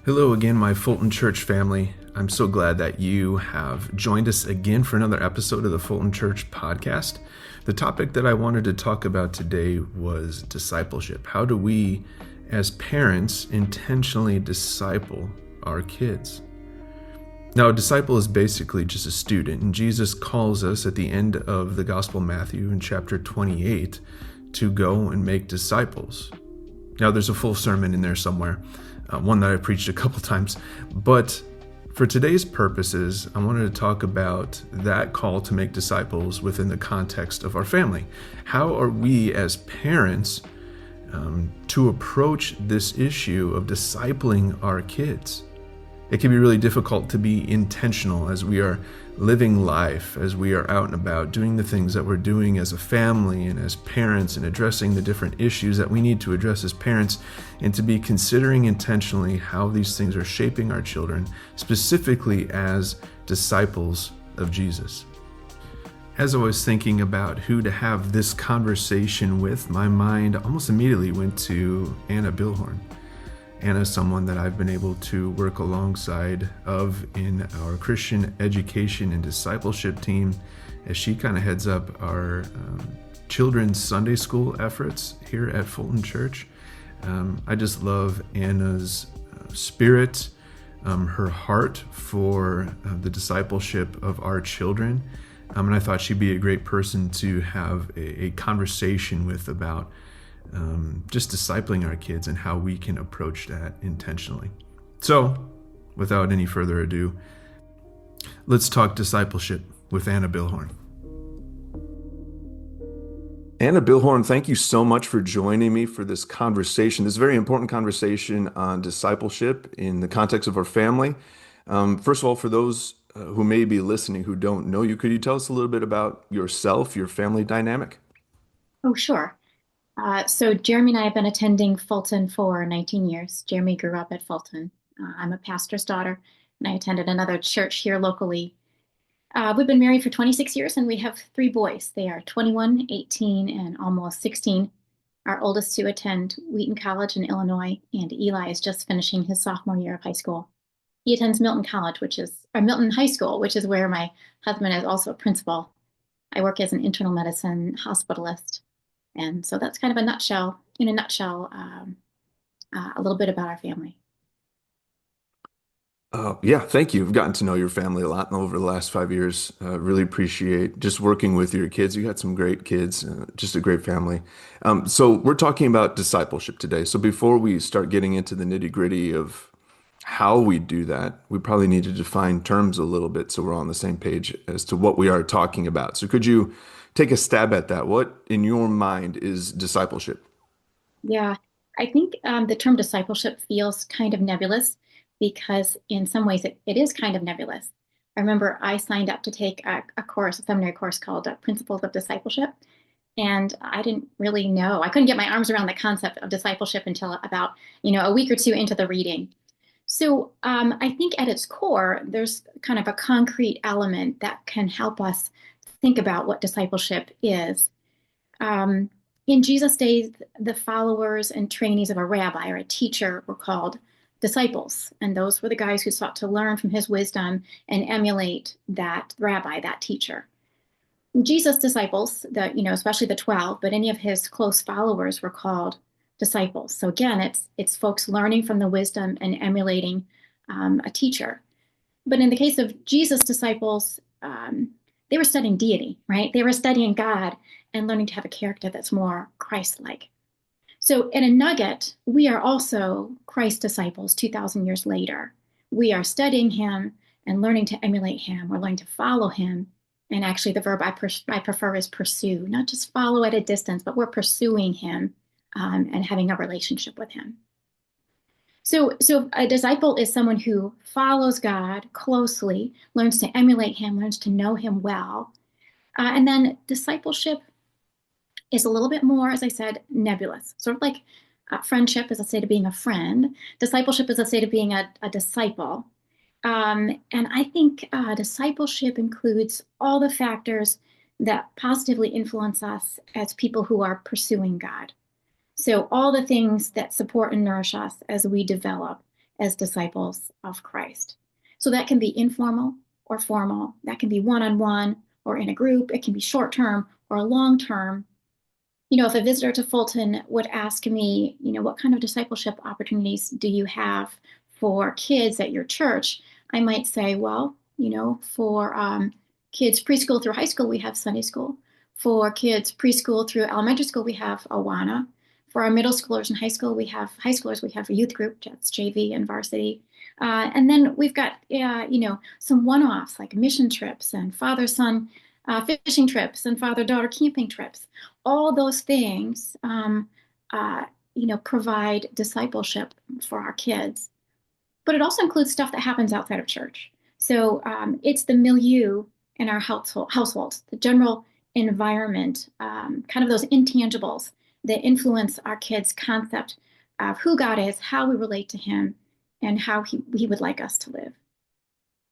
Hello again, my Fulton Church family. I'm so glad that you have joined us again for another episode of the Fulton Church Podcast. The topic that I wanted to talk about today was discipleship. How do we, as parents, intentionally disciple our kids? Now, a disciple is basically just a student, and Jesus calls us at the end of the Gospel of Matthew in chapter 28 to go and make disciples. Now, there's a full sermon in there somewhere. One that I preached a couple times. But for today's purposes, I wanted to talk about that call to make disciples within the context of our family. How are we as parents to approach this issue of discipling our kids? It can be really difficult to be intentional as we are living life, as we are out and about doing the things that we're doing as a family and as parents and addressing the different issues that we need to address as parents, and to be considering intentionally how these things are shaping our children, specifically as disciples of Jesus. As I was thinking about who to have this conversation with, my mind almost immediately went to Anna Bilhorn. Anna is someone that I've been able to work alongside of in our Christian education and discipleship team as she kind of heads up our children's Sunday school efforts here at Fulton Church. I just love Anna's spirit, her heart for the discipleship of our children. And I thought she'd be a great person to have a conversation with about just discipling our kids and how we can approach that intentionally. So, without any further ado, let's talk discipleship with Anna Bilhorn. Anna Bilhorn, thank you so much for joining me for this conversation, this very important conversation on discipleship in the context of our family. First of all, for those who may be listening who don't know you, could you tell us a little bit about yourself, your family dynamic? Oh, sure. So Jeremy and I have been attending Fulton for 19 years. Jeremy grew up at Fulton. I'm a pastor's daughter, and I attended another church here locally. We've been married for 26 years, and we have three boys. They are 21, 18, and almost 16. Our oldest two attend Wheaton College in Illinois, and Eli is just finishing his sophomore year of high school. He attends Milton High School, which is where my husband is also a principal. I work as an internal medicine hospitalist. And so that's kind of in a nutshell, a little bit about our family. Yeah, thank you. I've gotten to know your family a lot over the last 5 years. Really appreciate just working with your kids. You got some great kids, just a great family. So we're talking about discipleship today. So before we start getting into the nitty-gritty of how we do that, we probably need to define terms a little bit so we're all on the same page as to what we are talking about. So could you take a stab at that? What, in your mind, is discipleship? Yeah, I think the term discipleship feels kind of nebulous because in some ways it is kind of nebulous. I remember I signed up to take a seminary course called Principles of Discipleship. And I didn't really know. I couldn't get my arms around the concept of discipleship until about, a week or two into the reading. So I think at its core, there's kind of a concrete element that can help us think about what discipleship is. In Jesus' days, the followers and trainees of a rabbi or a teacher were called disciples. And those were the guys who sought to learn from his wisdom and emulate that rabbi, that teacher. Jesus' disciples, especially the 12, but any of his close followers were called disciples. So again, it's folks learning from the wisdom and emulating a teacher. But in the case of Jesus' disciples, they were studying deity, right? They were studying God and learning to have a character that's more Christ-like. So in a nugget, we are also Christ disciples 2,000 years later. We are studying him and learning to emulate him. We're learning to follow him. And actually the verb I prefer is pursue, not just follow at a distance, but we're pursuing him and having a relationship with him. So a disciple is someone who follows God closely, learns to emulate him, learns to know him well. And then discipleship is a little bit more, as I said, nebulous. Sort of like friendship is a state of being a friend. Discipleship is a state of being a disciple. And I think discipleship includes all the factors that positively influence us as people who are pursuing God. So all the things that support and nourish us as we develop as disciples of Christ. So that can be informal or formal. That can be one-on-one or in a group. It can be short-term or long-term. If a visitor to Fulton would ask me, what kind of discipleship opportunities do you have for kids at your church? I might say, well, for kids preschool through high school, we have Sunday school. For kids preschool through elementary school, we have Awana. For our middle schoolers and high schoolers, we have a youth group, that's JV and varsity. And then we've got, some one-offs like mission trips and father-son fishing trips and father-daughter camping trips. All those things, provide discipleship for our kids. But it also includes stuff that happens outside of church. So it's the milieu in our households, the general environment, kind of those intangibles that influence our kids' concept of who God is, how we relate to him, and how he would like us to live.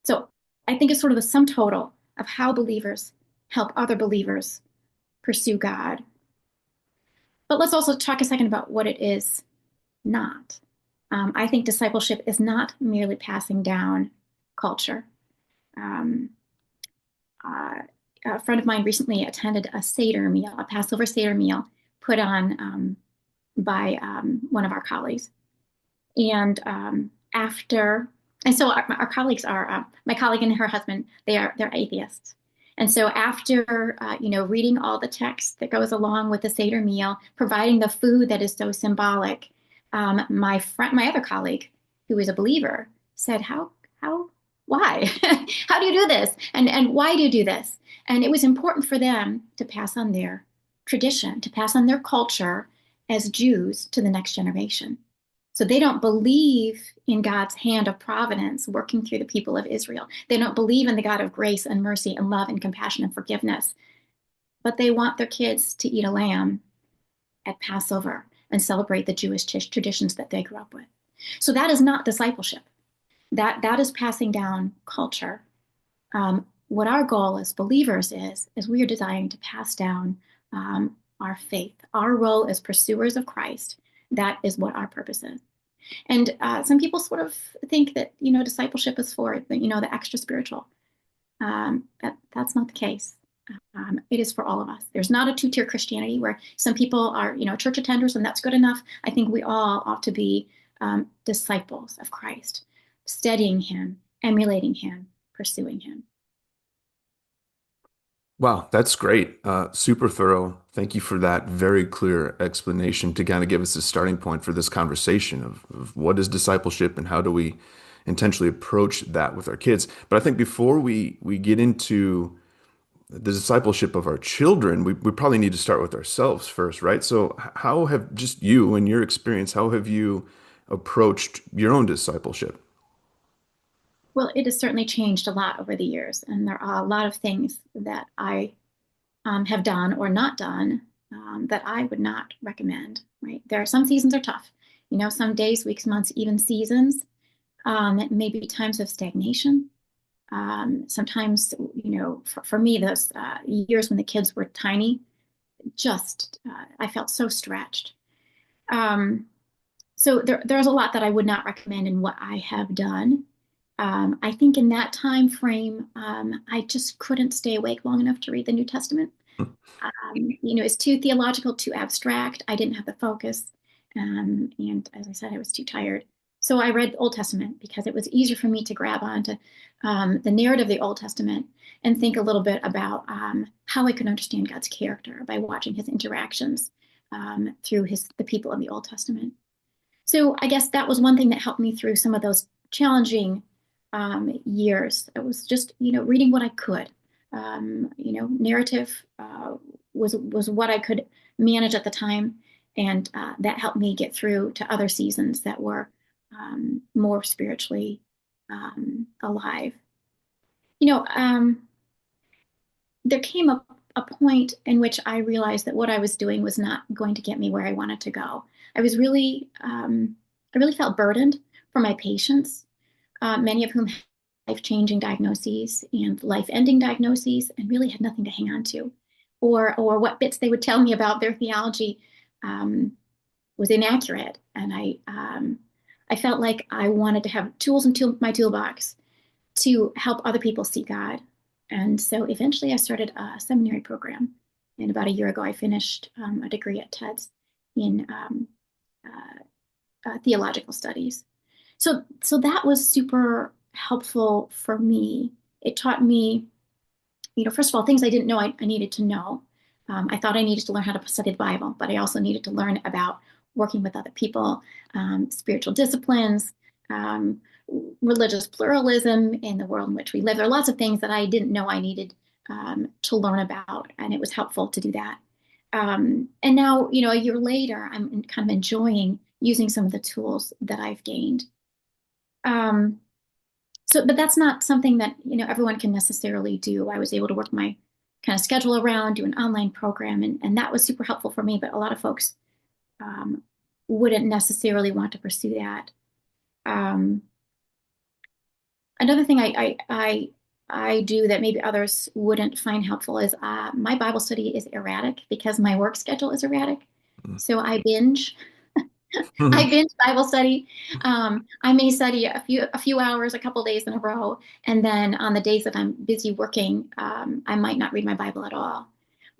So I think it's sort of the sum total of how believers help other believers pursue God. But let's also talk a second about what it is not. I think discipleship is not merely passing down culture. A friend of mine recently attended a Seder meal, a Passover Seder meal put on by one of our colleagues. And so our colleagues are, my colleague and her husband, they're atheists. And so after, reading all the text that goes along with the Seder meal, providing the food that is so symbolic, my other colleague, who is a believer, said, why? How do you do this? And why do you do this? And it was important for them to pass on their tradition, to pass on their culture as Jews to the next generation. So they don't believe in God's hand of providence working through the people of Israel. They don't believe in the God of grace and mercy and love and compassion and forgiveness. But they want their kids to eat a lamb at Passover and celebrate the Jewish traditions that they grew up with. So that is not discipleship. That is passing down culture. What our goal as believers is we are desiring to pass down our faith. Our role as pursuers of Christ, that is what our purpose is. And some people sort of think that, discipleship is for, the extra spiritual. That's not the case. It is for all of us. There's not a two-tier Christianity where some people are, church attenders and that's good enough. I think we all ought to be disciples of Christ, studying him, emulating him, pursuing him. Wow, that's great. Super thorough. Thank you for that very clear explanation to kind of give us a starting point for this conversation of what is discipleship and how do we intentionally approach that with our kids. But I think before we get into the discipleship of our children, we probably need to start with ourselves first, right? So how have just you and your experience, how have you approached your own discipleship? Well, it has certainly changed a lot over the years, and there are a lot of things that I have done or not done that I would not recommend, right? There are some seasons are tough, some days, weeks, months, even seasons, maybe times of stagnation. Sometimes, for me, those years when the kids were tiny, I felt so stretched. So there's a lot that I would not recommend in what I have done. I think in that time frame, I just couldn't stay awake long enough to read the New Testament. It's too theological, too abstract. I didn't have the focus. And as I said, I was too tired. So I read the Old Testament because it was easier for me to grab onto the narrative of the Old Testament and think a little bit about how I could understand God's character by watching his interactions through the people of the Old Testament. So I guess that was one thing that helped me through some of those challenging years. It was just, reading what I could. Narrative was what I could manage at the time. And that helped me get through to other seasons that were more spiritually alive. There came a point in which I realized that what I was doing was not going to get me where I wanted to go. I really felt burdened for my patients, many of whom had life-changing diagnoses and life-ending diagnoses and really had nothing to hang on to. Or what bits they would tell me about their theology was inaccurate. And I felt like I wanted to have tools in my toolbox to help other people see God. And so eventually I started a seminary program. And about a year ago, I finished a degree at TEDS in theological studies. So that was super helpful for me. It taught me, first of all, things I didn't know I needed to know. I thought I needed to learn how to study the Bible, but I also needed to learn about working with other people, spiritual disciplines, um, religious pluralism in the world in which we live. There are lots of things that I didn't know I needed to learn about, and it was helpful to do that. And now, a year later, I'm kind of enjoying using some of the tools that I've gained. But that's not something that, everyone can necessarily do. I was able to work my kind of schedule around, do an online program, and that was super helpful for me. But a lot of folks um, wouldn't necessarily want to pursue that. Um, Another thing I do that maybe others wouldn't find helpful is my Bible study is erratic because my work schedule is erratic. So I binge. I binge Bible study. I may study a few hours, a couple days in a row, and then on the days that I'm busy working, I might not read my Bible at all.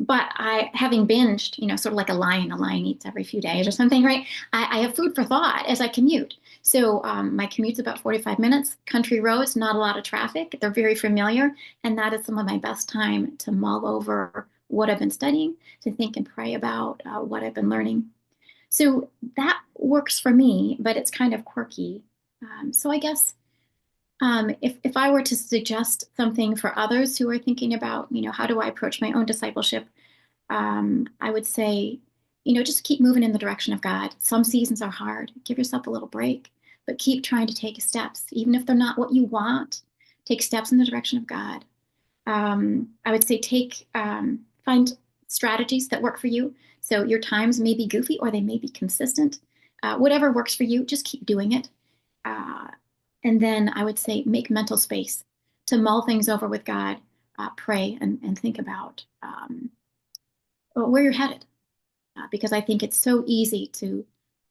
But having binged, sort of like a lion eats every few days or something, right? I have food for thought as I commute. So my commute's about 45 minutes, country roads, not a lot of traffic. They're very familiar, and that is some of my best time to mull over what I've been studying, to think and pray about what I've been learning. So that works for me, but it's kind of quirky. So I guess if I were to suggest something for others who are thinking about, how do I approach my own discipleship, I would say, just keep moving in the direction of God. Some seasons are hard. Give yourself a little break, but keep trying to take steps, even if they're not what you want. Take steps in the direction of God. I would say find strategies that work for you. So your times may be goofy or they may be consistent. Whatever works for you, just keep doing it. And then I would say make mental space to mull things over with God, pray, and think about where you're headed. Because I think it's so easy to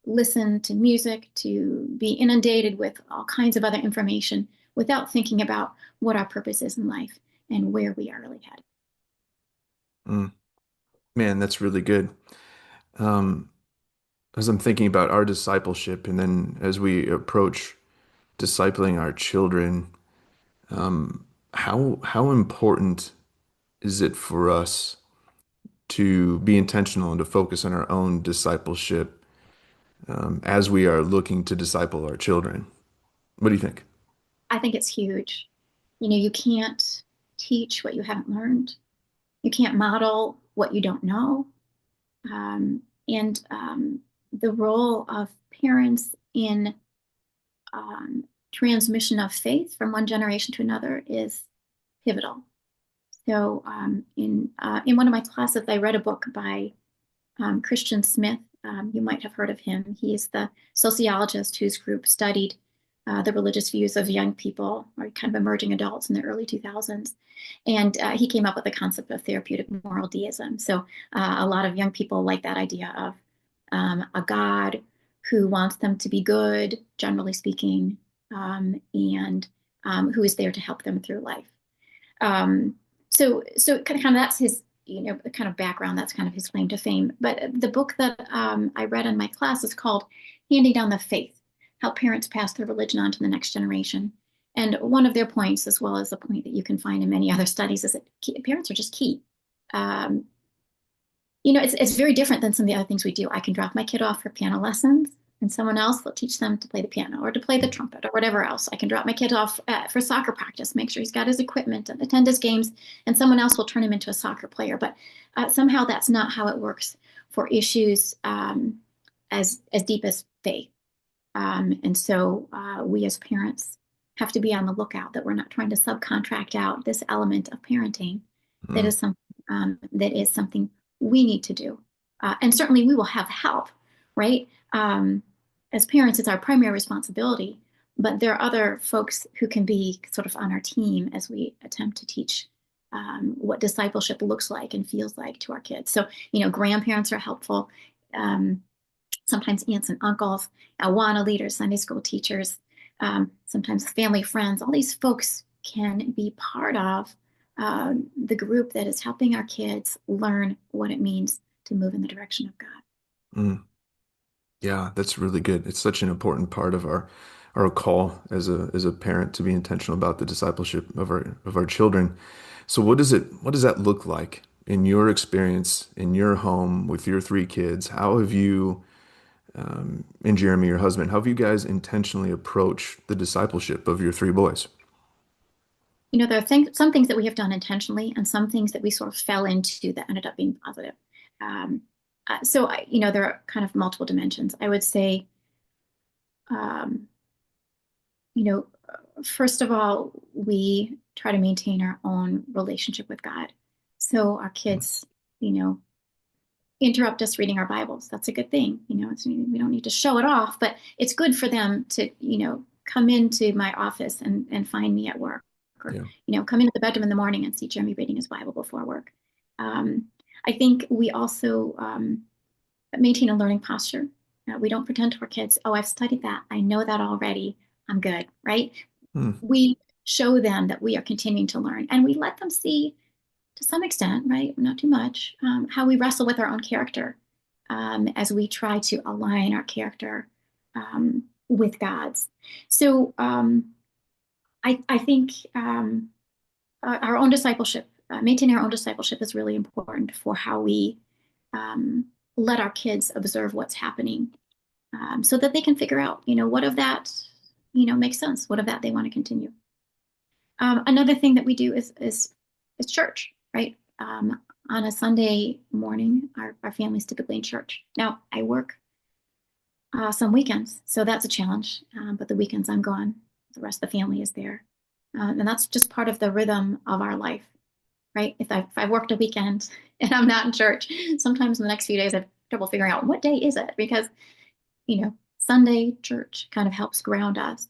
listen to music, to be inundated with all kinds of other information without thinking about what our purpose is in life and where we are really headed. Man, that's really good. As I'm thinking about our discipleship, and then as we approach discipling our children, how important is it for us to be intentional and to focus on our own discipleship as we are looking to disciple our children? What do you think? I think it's huge. You can't teach what you haven't learned. You can't model what you don't know. And the role of parents in transmission of faith from one generation to another is pivotal. So in one of my classes, I read a book by Christian Smith. You might have heard of him. He is the sociologist whose group studied the religious views of young people or kind of emerging adults in the early 2000s. And he came up with the concept of therapeutic moral deism. So a lot of young people like that idea of a God who wants them to be good, generally speaking, and who is there to help them through life. So kind of that's his, kind of background. That's kind of his claim to fame. But the book that I read in my class is called Handing Down the Faith: How Parents Pass Their Religion On to the Next Generation. And one of their points, as well as a point that you can find in many other studies, is that parents are just key. It's very different than some of the other things we do. I can drop my kid off for piano lessons, and someone else will teach them to play the piano or to play the trumpet or whatever else. I can drop my kid off for soccer practice, make sure he's got his equipment and attend his games, and someone else will turn him into a soccer player. But somehow that's not how it works for issues as deep as faith. And so we as parents have to be on the lookout that we're not trying to subcontract out this element of parenting that is something we need to do. And certainly we will have help, right? As parents, it's our primary responsibility, but there are other folks who can be sort of on our team as we attempt to teach what discipleship looks like and feels like to our kids. So, grandparents are helpful. sometimes aunts and uncles, Awana leaders, Sunday school teachers, sometimes family friends. All these folks can be part of the group that is helping our kids learn what it means to move in the direction of God. Mm. Yeah, that's really good. It's such an important part of our call as a parent to be intentional about the discipleship of our children. So what does that look like in your experience in your home with your three kids? How have you and Jeremy, your husband, how have you guys intentionally approached the discipleship of your three boys? There are some things that we have done intentionally and some things that we sort of fell into that ended up being positive. Um, there are kind of multiple dimensions. I would say, um, you know, first of all, we try to maintain our own relationship with God. So our kids, you know, interrupt us reading our Bibles. That's a good thing. We don't need to show it off, but it's good for them to, come into my office and find me at work, or, Yeah. come into the bedroom in the morning and see Jeremy reading his Bible before work. I think we also maintain a learning posture. We don't pretend to our kids, oh, I've studied that. I know that already. I'm good, right? Mm. We show them that we are continuing to learn, and we let them see to some extent, right? Not too much, how we wrestle with our own character as we try to align our character with God's. So I think our own discipleship, maintaining our own discipleship is really important for how we um, let our kids observe what's happening so that they can figure out, what of that, makes sense, what of that they want to continue. Another thing that we do is church, right? On a Sunday morning, our family's typically in church. Now, I work some weekends, so that's a challenge. But the weekends I'm gone, the rest of the family is there, and that's just part of the rhythm of our life, right? If I worked a weekend and I'm not in church, sometimes in the next few days I have trouble figuring out what day is it, because Sunday church kind of helps ground us.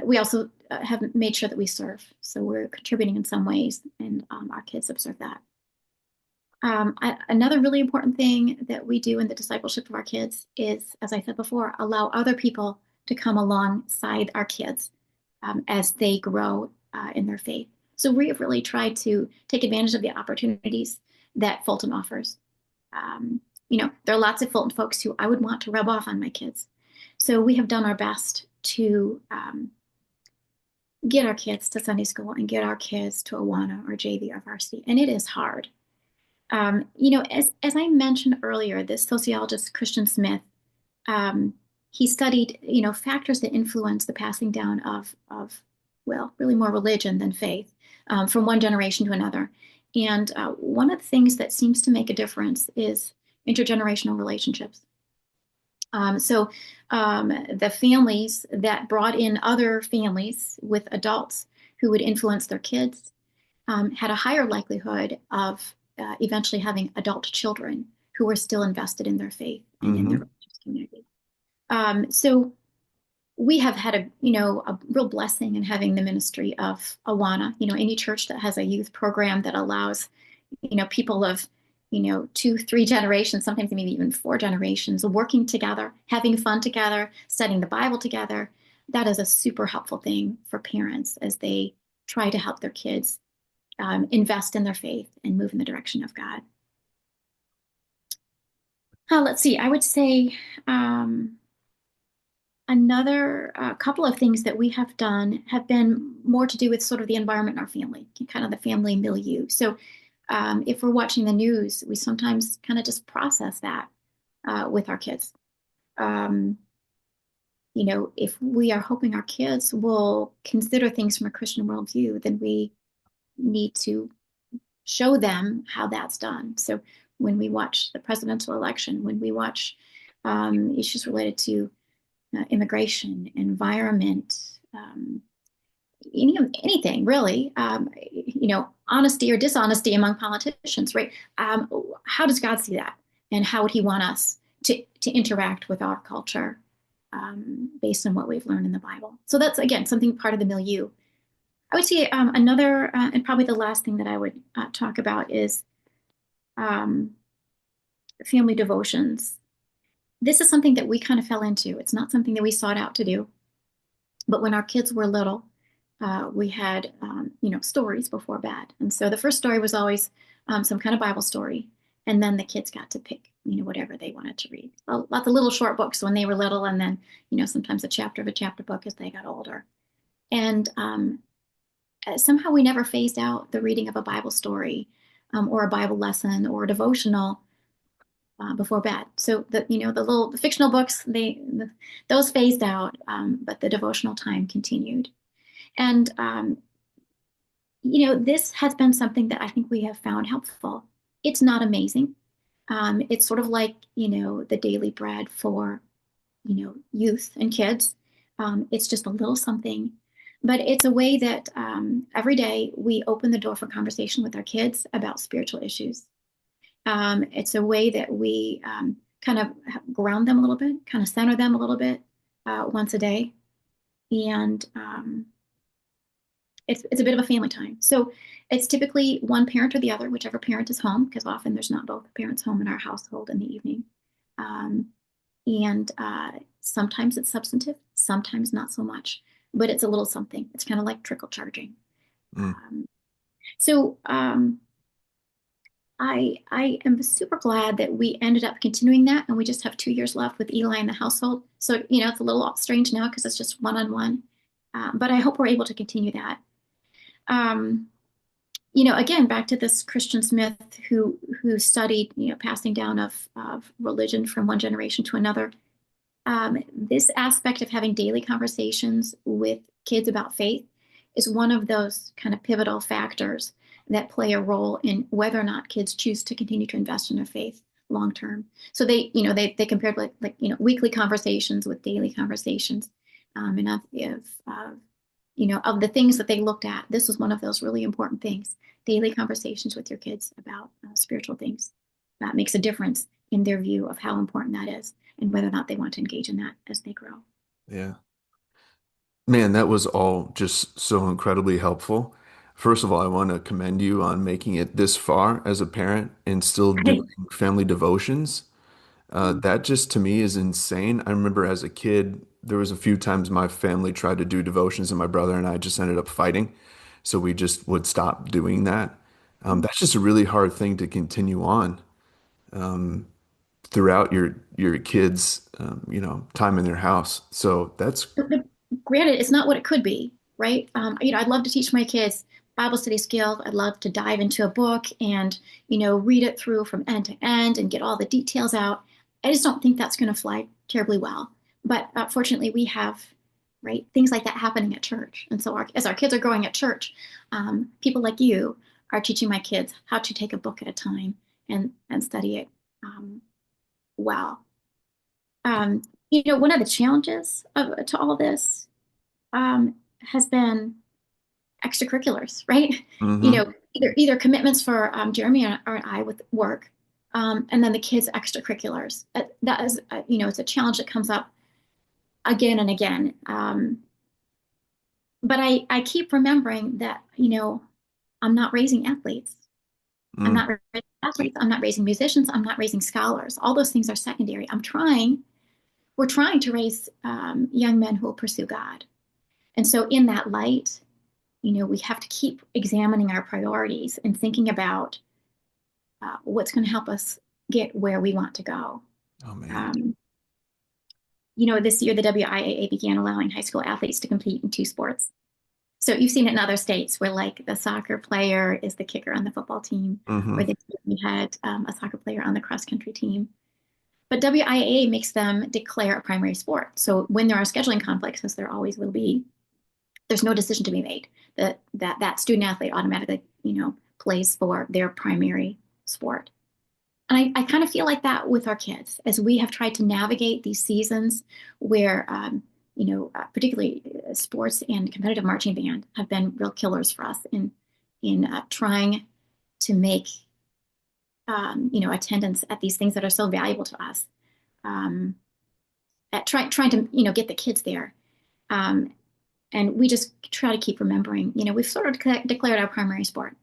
We also have made sure that we serve. So we're contributing in some ways, and our kids observe that. Another really important thing that we do in the discipleship of our kids is, as I said before, allow other people to come alongside our kids as they grow in their faith. So we have really tried to take advantage of the opportunities that Fulton offers. There are lots of Fulton folks who I would want to rub off on my kids. So we have done our best to get our kids to Sunday school and get our kids to Awana or JV or varsity. And it is hard. As I mentioned earlier, this sociologist, Christian Smith, he studied, factors that influence the passing down of really more religion than faith from one generation to another. And one of the things that seems to make a difference is intergenerational relationships. The families that brought in other families with adults who would influence their kids had a higher likelihood of eventually having adult children who were still invested in their faith and in their religious community. So we have had a real blessing in having the ministry of Awana. Any church that has a youth program that allows people of 2, 3 generations, sometimes maybe even 4 generations, working together, having fun together, studying the Bible together. That is a super helpful thing for parents as they try to help their kids invest in their faith and move in the direction of God. Let's see. I would say another couple of things that we have done have been more to do with sort of the environment in our family, kind of the family milieu. So if we're watching the news, we sometimes kind of just process that with our kids. If we are hoping our kids will consider things from a Christian worldview, then we need to show them how that's done. So when we watch the presidential election, when we watch issues related to immigration, environment, anything really, honesty or dishonesty among politicians, right? How does God see that? And how would he want us to interact with our culture based on what we've learned in the Bible? So that's, again, something part of the milieu. I would say another, and probably the last thing that I would talk about is family devotions. this is something that we kind of fell into. It's not something that we sought out to do. But when our kids were little, we had, stories before bed. And so the first story was always some kind of Bible story. And then the kids got to pick, whatever they wanted to read. Lots of little short books when they were little, and then, sometimes a chapter of a chapter book as they got older. And somehow we never phased out the reading of a Bible story or a Bible lesson or a devotional before bed. So the fictional books, those phased out, but the devotional time continued. And this has been something that I think we have found helpful. It's not amazing. It's sort of like, the daily bread for, youth and kids. It's just a little something, but it's a way that every day we open the door for conversation with our kids about spiritual issues. It's a way that we kind of ground them a little bit, kind of center them a little bit once a day. And it's a bit of a family time. So it's typically one parent or the other, whichever parent is home, because often there's not both parents home in our household in the evening. And sometimes it's substantive, sometimes not so much, but it's a little something. It's kind of like trickle charging. Mm. So I am super glad that we ended up continuing that, and we just have 2 years left with Eli in the household. So, it's a little strange now because it's just one-on-one, but I hope we're able to continue that. Again, back to this Christian Smith who studied, passing down of religion from one generation to another. This aspect of having daily conversations with kids about faith is one of those kind of pivotal factors that play a role in whether or not kids choose to continue to invest in their faith long term. So they compared like weekly conversations with daily conversations, and of the things that they looked at, this was one of those really important things. Daily conversations with your kids about spiritual things. That makes a difference in their view of how important that is and whether or not they want to engage in that as they grow. Yeah. Man, that was all just so incredibly helpful. First of all, I want to commend you on making it this far as a parent and still doing family devotions. That just to me is insane. I remember as a kid, there was a few times my family tried to do devotions and my brother and I just ended up fighting. So we just would stop doing that. That's just a really hard thing to continue on throughout your kids' time in their house. So that's But granted, it's not what it could be, right? I'd love to teach my kids Bible study skills. I'd love to dive into a book and, read it through from end to end and get all the details out. I just don't think that's going to fly terribly well. But fortunately, we have, right, things like that happening at church. And so as our kids are growing at church, people like you are teaching my kids how to take a book at a time and study it well. One of the challenges to all this has been extracurriculars, right? mm-hmm. Either commitments for Jeremy or I with work, and then the kids' extracurriculars. That is, it's a challenge that comes up again and again. But I keep remembering that, I'm not raising athletes. I'm not raising athletes. I'm not raising musicians. I'm not raising scholars. All those things are secondary. We're trying to raise young men who will pursue God. And so in that light, we have to keep examining our priorities and thinking about what's going to help us get where we want to go. Oh, man. This year the WIAA began allowing high school athletes to compete in 2 sports. So you've seen it in other states where like the soccer player is the kicker on the football team, or we had a soccer player on the cross country team. But WIAA makes them declare a primary sport. So when there are scheduling conflicts, as there always will be, there's no decision to be made. That student athlete automatically, plays for their primary sport. And I kind of feel like that with our kids as we have tried to navigate these seasons where, particularly sports and competitive marching band have been real killers for us in trying to make, attendance at these things that are so valuable to us, at trying to, get the kids there. And we just try to keep remembering, we've sort of declared our primary sport.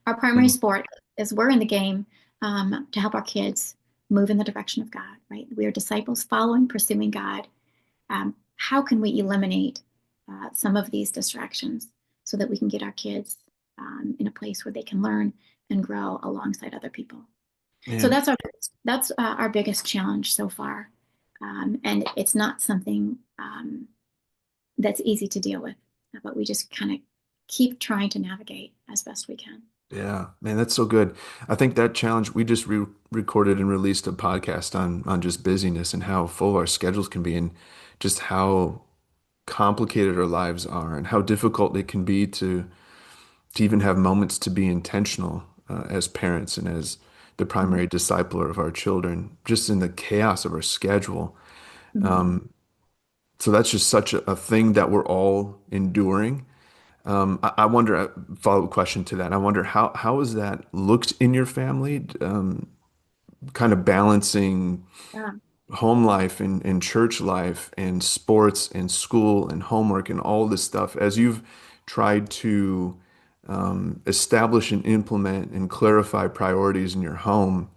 Our primary sport is we're in the game to help our kids move in the direction of God, right? We are disciples following, pursuing God. How can we eliminate some of these distractions so that we can get our kids in a place where they can learn and grow alongside other people? So Man, that's our biggest challenge so far, and it's not something that's easy to deal with, but we just kind of keep trying to navigate as best we can. yeah, man, that's so good. I think that challenge, we just recorded and released a podcast on just busyness and how full our schedules can be and just how complicated our lives are and how difficult it can be to even have moments to be intentional as parents and as the Mhm. primary discipler of our children, just in the chaos of our schedule. Mhm. So that's just such a thing that we're all enduring. I wonder, a follow-up question to that. I wonder how has that looked in your family, kind of balancing Yeah. home life and church life and sports and school and homework and all this stuff as you've tried to establish and implement and clarify priorities in your home.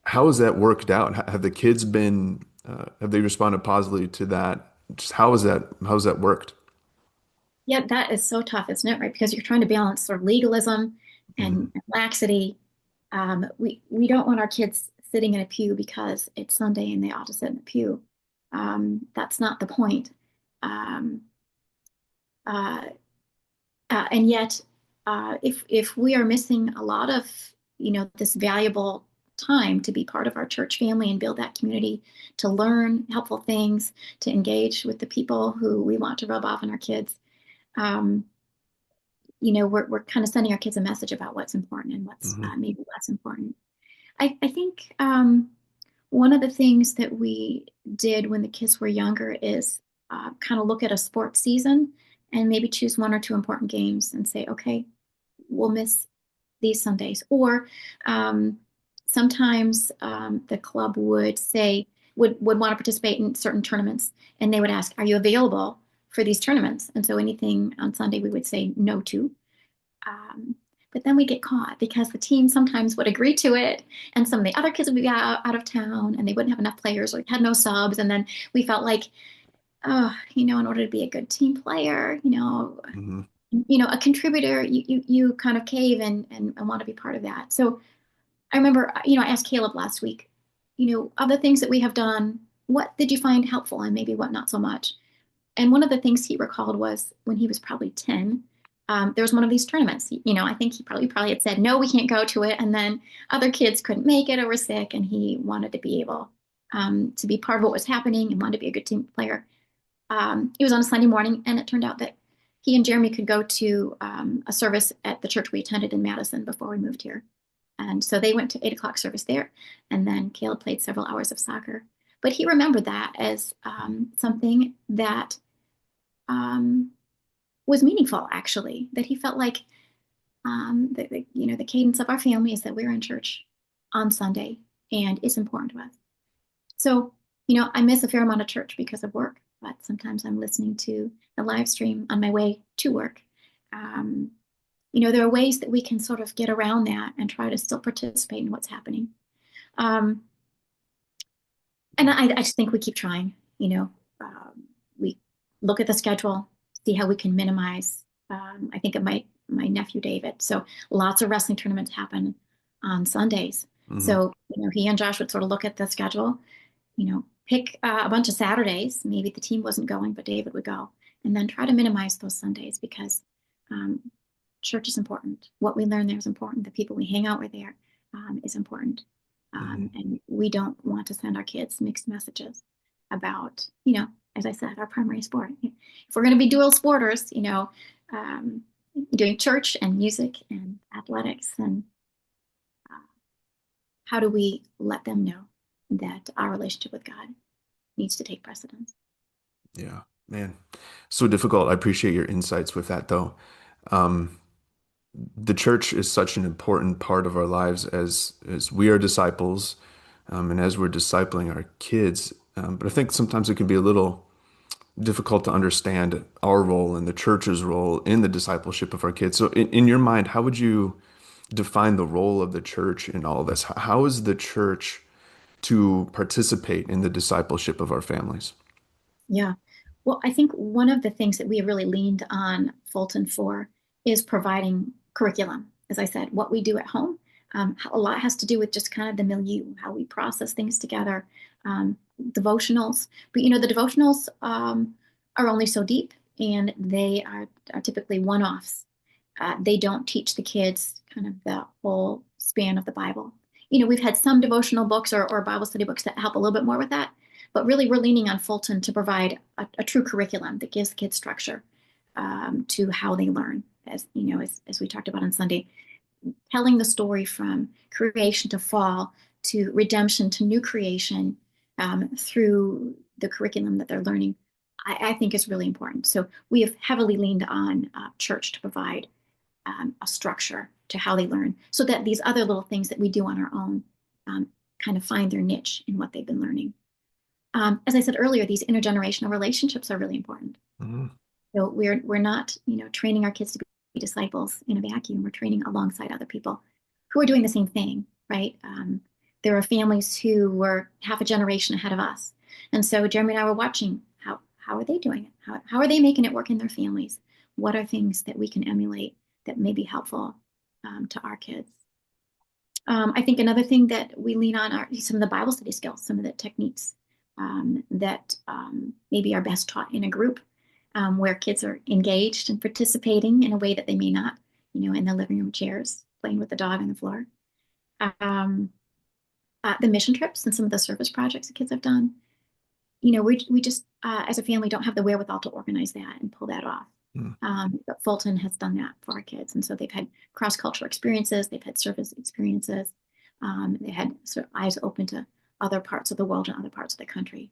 How has that worked out? Have the kids been, have they responded positively to that? Just how has that worked? Yeah, that is so tough, isn't it? Right? Because you're trying to balance sort of legalism Mhm. and laxity. We don't want our kids sitting in a pew because it's Sunday and they ought to sit in the pew. That's not the point. Um, uh, and yet, if we are missing a lot of this valuable time to be part of our church family and build that community, to learn helpful things, to engage with the people who we want to rub off on our kids. Um, we're kind of sending our kids a message about what's important and what's Mhm. maybe less important. I think one of the things that we did when the kids were younger is kind of look at a sports season and maybe choose one or two important games and say, okay, we'll miss these Sundays. Or sometimes the club would say, would want to participate in certain tournaments, and they would ask, are you available for these tournaments? And so anything on Sunday we would say no to. Um, but then we get caught because the team sometimes would agree to it, and some of the other kids would be out of town, and they wouldn't have enough players or had no subs. And then we felt like, oh, in order to be a good team player, Mhm. a contributor, you kind of cave and want to be part of that. So I remember, I asked Caleb last week, of the things that we have done, what did you find helpful and maybe what not so much? And one of the things he recalled was when he was probably 10, there was one of these tournaments. I think he probably had said, no, we can't go to it. And then other kids couldn't make it or were sick, and he wanted to be able to be part of what was happening and wanted to be a good team player. It was on a Sunday morning, and it turned out that he and Jeremy could go to a service at the church we attended in Madison before we moved here. And so they went to 8 o'clock service there, and then Caleb played several hours of soccer. But he remembered that as something that um, was meaningful, actually, that he felt like the cadence of our family is that we're in church on Sunday, and it's important to us. So, I miss a fair amount of church because of work, but sometimes I'm listening to the live stream on my way to work. Um, there are ways that we can sort of get around that and try to still participate in what's happening. Um, and I just think we keep trying. We look at the schedule, see how we can minimize. I think of my nephew David. So lots of wrestling tournaments happen on Sundays. Mhm. So he and Josh would sort of look at the schedule, pick a bunch of Saturdays. Maybe the team wasn't going, but David would go, and then try to minimize those Sundays because um, church is important. What we learn there is important. The people we hang out with there is important. Mhm. And we don't want to send our kids mixed messages about, as I said, our primary sport. If we're going to be dual sporters, um, doing church and music and athletics, and uh, how do we let them know that our relationship with God needs to take precedence? Yeah, man, so difficult. I appreciate your insights with that, though. Um, the church is such an important part of our lives as we are disciples, and as we're discipling our kids. But I think sometimes it can be a little difficult to understand our role and the church's role in the discipleship of our kids. So, in your mind, how would you define the role of the church in all of this? How is the church to participate in the discipleship of our families? Yeah. Well, I think one of the things that we have really leaned on Fulton for is providing curriculum. As I said, what we do at home, a lot has to do with just kind of the milieu, how we process things together, devotionals. But the devotionals are only so deep, and they are typically one-offs. They don't teach the kids kind of the whole span of the Bible. We've had some devotional books or Bible study books that help a little bit more with that. But really, we're leaning on Fulton to provide a true curriculum that gives kids structure to how they learn. As as we talked about on Sunday, telling the story from creation to fall to redemption to new creation through the curriculum that they're learning, I think is really important. So we have heavily leaned on church to provide a structure to how they learn, so that these other little things that we do on our own kind of find their niche in what they've been learning. As I said earlier, these intergenerational relationships are really important. Mm-hmm. So we're not, training our kids to be disciples in a vacuum. We're training alongside other people who are doing the same thing, right? There are families who were half a generation ahead of us, and so Jeremy and I were watching how are they doing it? How are they making it work in their families? What are things that we can emulate that may be helpful to our kids? I think another thing that we lean on are some of the Bible study skills, some of the techniques that maybe are best taught in a group where kids are engaged and participating in a way that they may not, in the living room chairs, playing with the dog on the floor. The mission trips and some of the service projects the kids have done. We just, as a family, don't have the wherewithal to organize that and pull that off. But Fulton has done that for our kids. And so they've had cross-cultural experiences, they've had service experiences, they had sort of eyes open to other parts of the world and other parts of the country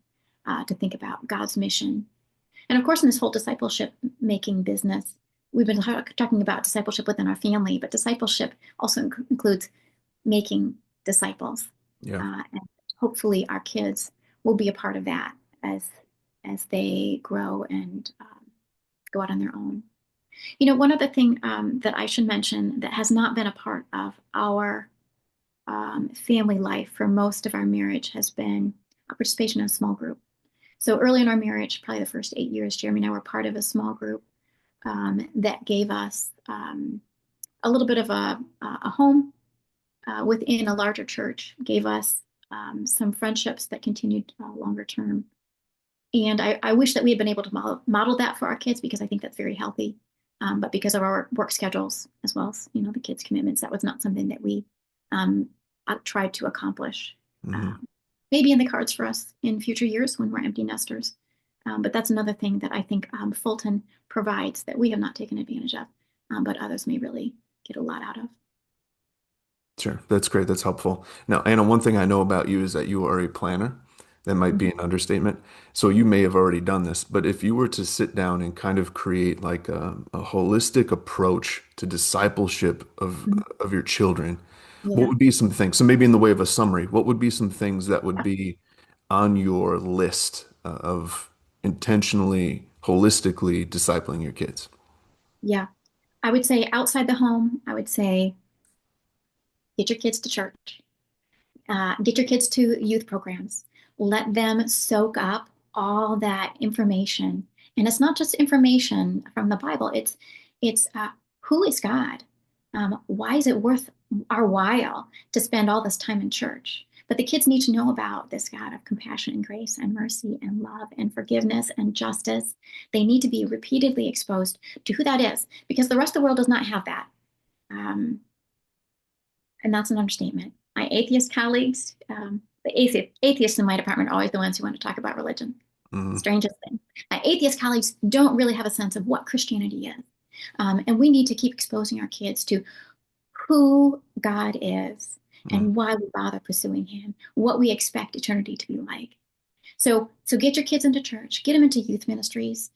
to think about God's mission. And of course, in this whole discipleship making business, we've been talking about discipleship within our family, but discipleship also includes making disciples. And hopefully our kids will be a part of that as they grow and go out on their own. One other thing that I should mention that has not been a part of our family life for most of our marriage has been a participation in a small group. So early in our marriage, probably the first 8 years, Jeremy and I were part of a small group that gave us a little bit of a home within a larger church, gave us some friendships that continued longer term. And I wish that we had been able to model that for our kids, because I think that's very healthy. But because of our work schedules, as well as the kids' commitments, that was not something that we tried to accomplish. Maybe in the cards for us in future years when we're empty nesters. But that's another thing that I think Fulton provides that we have not taken advantage of, but others may really get a lot out of. Sure. That's great. That's helpful. Now, Anna, one thing I know about you is that you are a planner. That might be an understatement. So you may have already done this, but if you were to sit down and kind of create like a holistic approach to discipleship of your children, what Yeah. would be some things? So maybe in the way of a summary, what would be some things that would be on your list of intentionally, holistically discipling your kids? Yeah. I would say outside the home, I would say get your kids to church, get your kids to youth programs, let them soak up all that information. And it's not just information from the Bible. It's who is God? Why is it worth our while to spend all this time in church? But the kids need to know about this God of compassion and grace and mercy and love and forgiveness and justice. They need to be repeatedly exposed to who that is, because the rest of the world does not have that. And that's an understatement. My atheist colleagues, the atheists in my department are always the ones who want to talk about religion. Strangest thing. My atheist colleagues don't really have a sense of what Christianity is. And we need to keep exposing our kids to who God is and why we bother pursuing him, what we expect eternity to be like. So get your kids into church, get them into youth ministries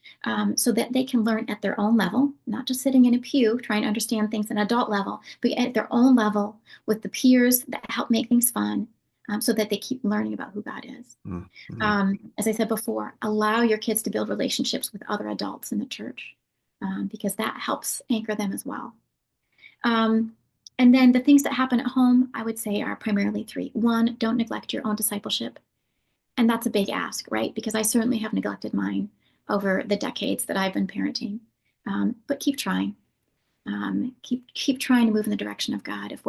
so that they can learn at their own level, not just sitting in a pew trying to understand things at an adult level, but at their own level with the peers that help make things fun so that they keep learning about who God is. As I said before, allow your kids to build relationships with other adults in the church because that helps anchor them as well. And then the things that happen at home, I would say, are primarily three. One, don't neglect your own discipleship. And that's a big ask, right? Because I certainly have neglected mine over the decades that I've been parenting. But keep trying. Keep trying to move in the direction of God. If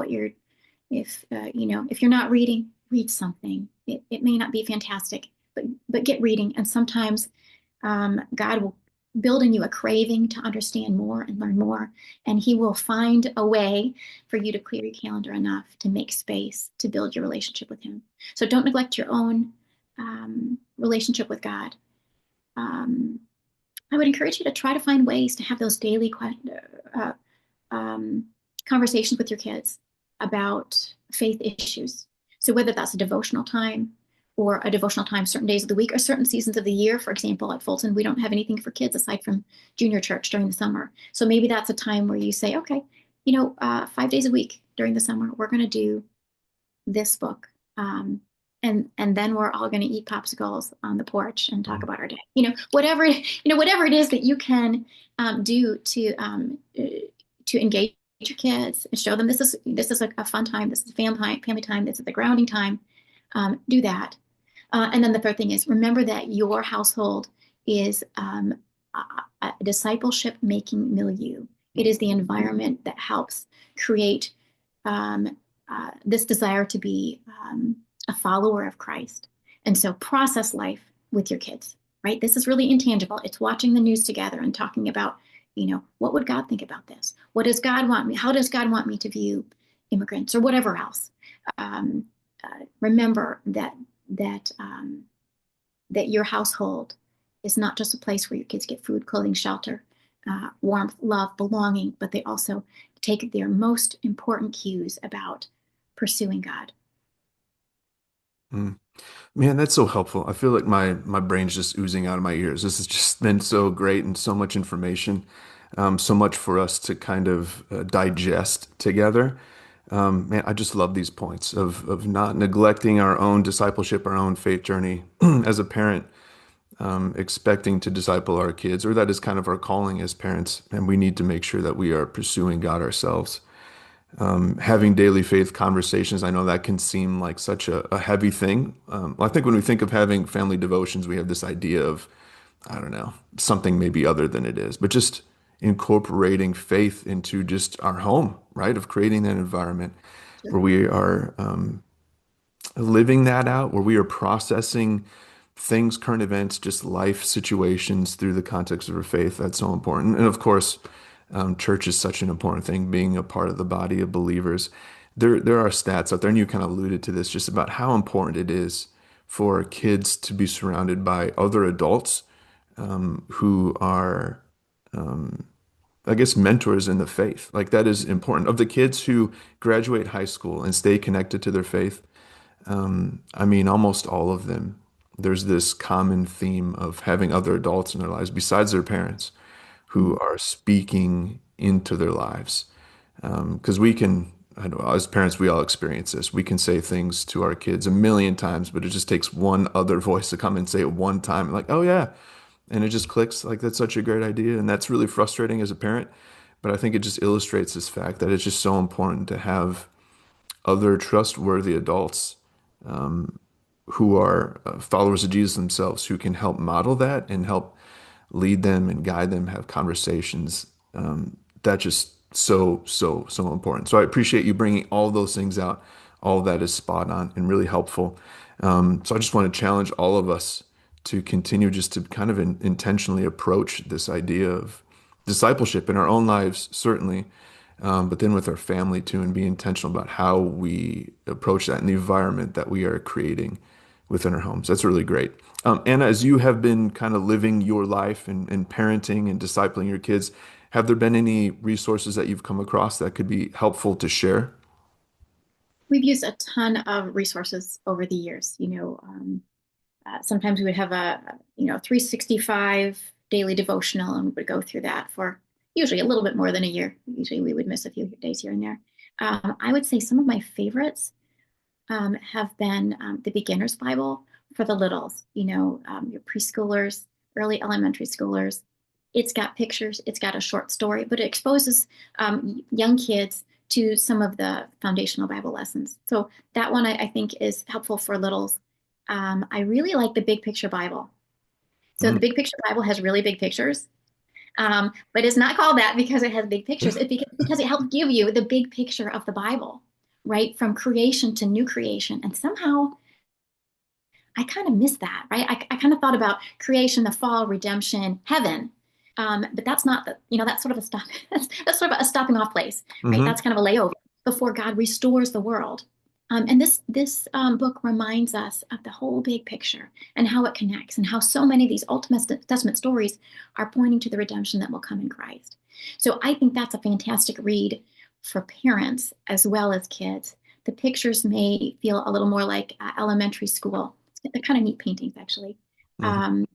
you're not reading, read something. It may not be fantastic, but get reading. And sometimes God will build in you a craving to understand more and learn more, and He will find a way for you to clear your calendar enough to make space to build your relationship with Him. So don't neglect your own relationship with God. I would encourage you to try to find ways to have those daily conversations with your kids about faith issues. So whether that's a devotional time or a devotional time certain days of the week or certain seasons of the year. For example, at Fulton, we don't have anything for kids aside from junior church during the summer. So maybe that's a time where you say, okay, 5 days a week during the summer, we're going to do this book. And then we're all going to eat popsicles on the porch and talk about our day. Whatever it is that you can do to engage your kids and show them this is a fun time. This is family time. This is the grounding time. Do that. And then the third thing is remember that your household is a discipleship making milieu. It is the environment that helps create this desire to be a follower of Christ. And so process life with your kids, right? This is really intangible. It's watching the news together and talking about, what would God think about this? What does God want me? How does God want me to view immigrants or whatever else? Remember that your household is not just a place where your kids get food, clothing, shelter, warmth, love, belonging, but they also take their most important cues about pursuing God. Man, that's so helpful. I feel like my brain's just oozing out of my ears. This has just been so great and so much information, so much for us to kind of digest together. Man, I just love these points of not neglecting our own discipleship, our own faith journey as a parent, expecting to disciple our kids, or that is kind of our calling as parents, and we need to make sure that we are pursuing God ourselves. Having daily faith conversations, I know that can seem like such a heavy thing. I think when we think of having family devotions, we have this idea of, I don't know, something maybe other than it is, but just incorporating faith into just our home, right? Of creating that environment where we are living that out, where we are processing things, current events, just life situations through the context of our faith. That's so important. And of course, church is such an important thing, being a part of the body of believers. There are stats out there, and you kind of alluded to this, just about how important it is for kids to be surrounded by other adults who are, I guess, mentors in the faith. Like that is important. Of the kids who graduate high school and stay connected to their faith, I mean, almost all of them, there's this common theme of having other adults in their lives besides their parents who are speaking into their lives. Because we can, I know, as parents, we all experience this. We can say things to our kids a million times, but it just takes one other voice to come and say it one time, like, oh yeah. And it just clicks, like that's such a great idea. And that's really frustrating as a parent. But I think it just illustrates this fact that it's just so important to have other trustworthy adults who are followers of Jesus themselves, who can help model that and help lead them and guide them, have conversations. That's just so important. So I appreciate you bringing all those things out. All of that is spot on and really helpful. So I just want to challenge all of us to continue just to kind of intentionally approach this idea of discipleship in our own lives, certainly, but then with our family too, and be intentional about how we approach that in the environment that we are creating within our homes. That's really great. Anna, as you have been kind of living your life and parenting and discipling your kids, have there been any resources that you've come across that could be helpful to share? We've used a ton of resources over the years. Sometimes we would have a 365 daily devotional, and we would go through that for usually a little bit more than a year. Usually we would miss a few days here and there. I would say some of my favorites have been the Beginner's Bible for the littles, your preschoolers, early elementary schoolers. It's got pictures, it's got a short story, but it exposes young kids to some of the foundational Bible lessons. So that one I think is helpful for littles. I really like the Big Picture Bible. So the Mm. Big Picture Bible has really big pictures, but it's not called that because it has big pictures. It's because it helps give you the big picture of the Bible, right? From creation to new creation. And somehow I kind of miss that, right? I kind of thought about creation, the fall, redemption, heaven. But that's not that's sort of a stop. That's sort of a stopping off place, right? Hmm. That's kind of a layover before God restores the world. And this book reminds us of the whole big picture and how it connects and how so many of these Old Testament stories are pointing to the redemption that will come in Christ. So I think that's a fantastic read for parents as well as kids. The pictures may feel a little more like elementary school. They're kind of neat paintings, actually. Hmm. Um,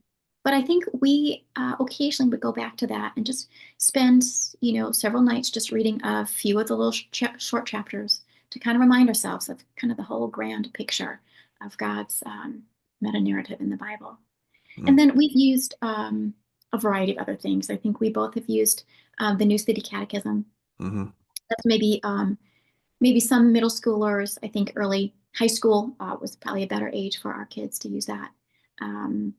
but I think we occasionally would go back to that and just spend, several nights just reading a few of the little short chapters to kind of remind ourselves of kind of the whole grand picture of God's meta narrative in the Bible. And then we've used a variety of other things. I think we both have used the New City Catechism. Hmm. That's maybe some middle schoolers. I think early high school was probably a better age for our kids to use that. Um,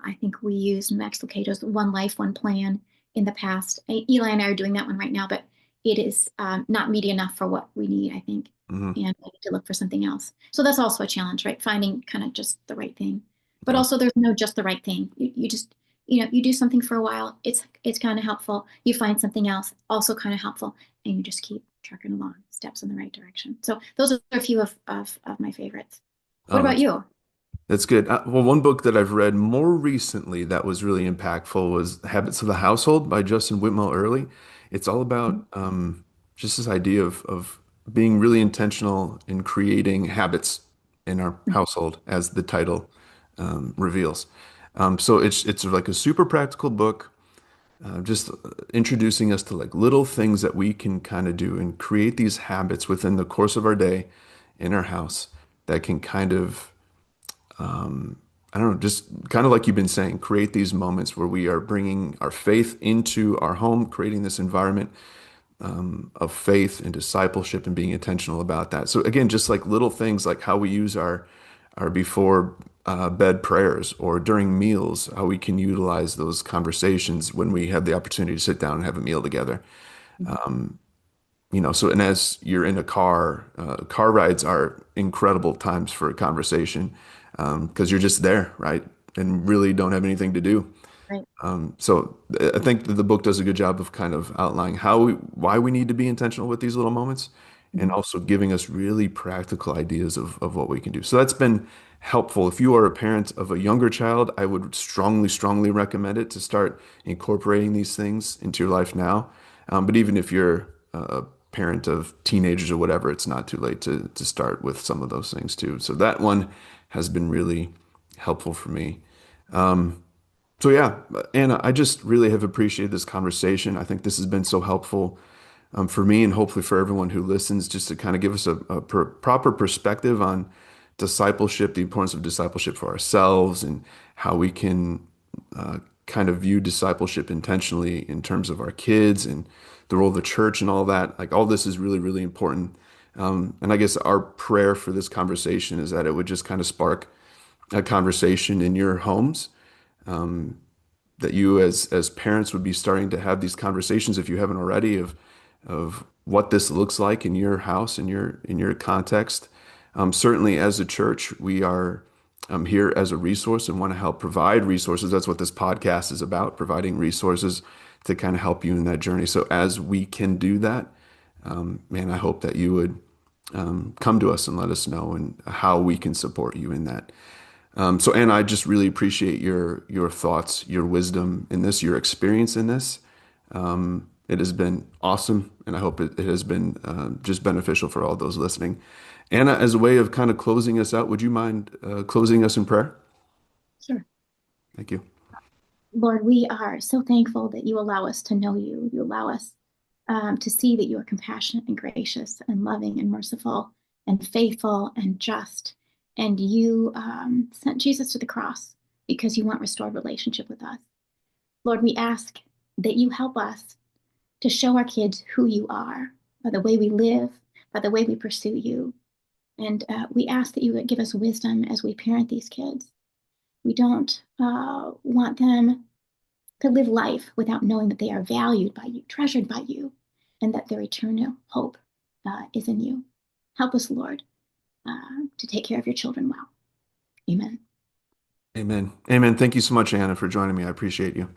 I think we used Max Lucado's One Life, One Plan in the past. Eli and I are doing that one right now, but it is not meaty enough for what we need, I think, Hmm. and we need to look for something else. So that's also a challenge, right? Finding kind of just the right thing. But Yeah. also, there's no just the right thing. You just, you do something for a while. It's kind of helpful. You find something else also kind of helpful, and you just keep trucking along, steps in the right direction. So those are a few of my favorites. What Oh, about that's you? That's good. Well, one book that I've read more recently that was really impactful was Habits of the Household by Justin Whitmore Early. It's all about just this idea of being really intentional in creating habits in our household, as the title reveals. So it's like a super practical book, just introducing us to like little things that we can kind of do and create these habits within the course of our day in our house that can kind of I don't know, just kind of like you've been saying, create these moments where we are bringing our faith into our home, creating this environment of faith and discipleship and being intentional about that. So again, just like little things like how we use our before bed prayers or during meals, how we can utilize those conversations when we have the opportunity to sit down and have a meal together. So and as you're in a car rides are incredible times for a conversation because you're just there, right? And really don't have anything to do. Right. So I think that the book does a good job of kind of outlining why we need to be intentional with these little moments and Mhm. also giving us really practical ideas of what we can do. So that's been helpful. If you are a parent of a younger child, I would strongly, strongly recommend it to start incorporating these things into your life now. But even if you're a parent of teenagers or whatever, it's not too late to start with some of those things too. So that one has been really helpful for me. So yeah, Anna, I just really have appreciated this conversation. I think this has been so helpful for me and hopefully for everyone who listens, just to kind of give us a proper perspective on discipleship, the importance of discipleship for ourselves, and how we can kind of view discipleship intentionally in terms of our kids and the role of the church and all that. Like all this is really, really important. And I guess our prayer for this conversation is that it would just kind of spark a conversation in your homes, that you as parents would be starting to have these conversations if you haven't already of what this looks like in your house in your context. Certainly as a church we are here as a resource and want to help provide resources. That's what this podcast is about, providing resources to kind of help you in that journey. So as we can do that, man, I hope that you would come to us and let us know and how we can support you in that. So, Anna, I just really appreciate your thoughts, your wisdom in this, your experience in this. It has been awesome, and I hope it has been just beneficial for all those listening. Anna, as a way of kind of closing us out, would you mind closing us in prayer? Sure. Thank you. Lord, we are so thankful that you allow us to know you. You allow us to see that you are compassionate and gracious and loving and merciful and faithful and just. And you sent Jesus to the cross because you want restored relationship with us. Lord, we ask that you help us to show our kids who you are, by the way we live, by the way we pursue you. And we ask that you would give us wisdom as we parent these kids. We don't want them to live life without knowing that they are valued by you, treasured by you, and that their eternal hope is in you. Help us, Lord, to take care of your children well. Amen. Amen. Amen. Thank you so much, Anna, for joining me. I appreciate you.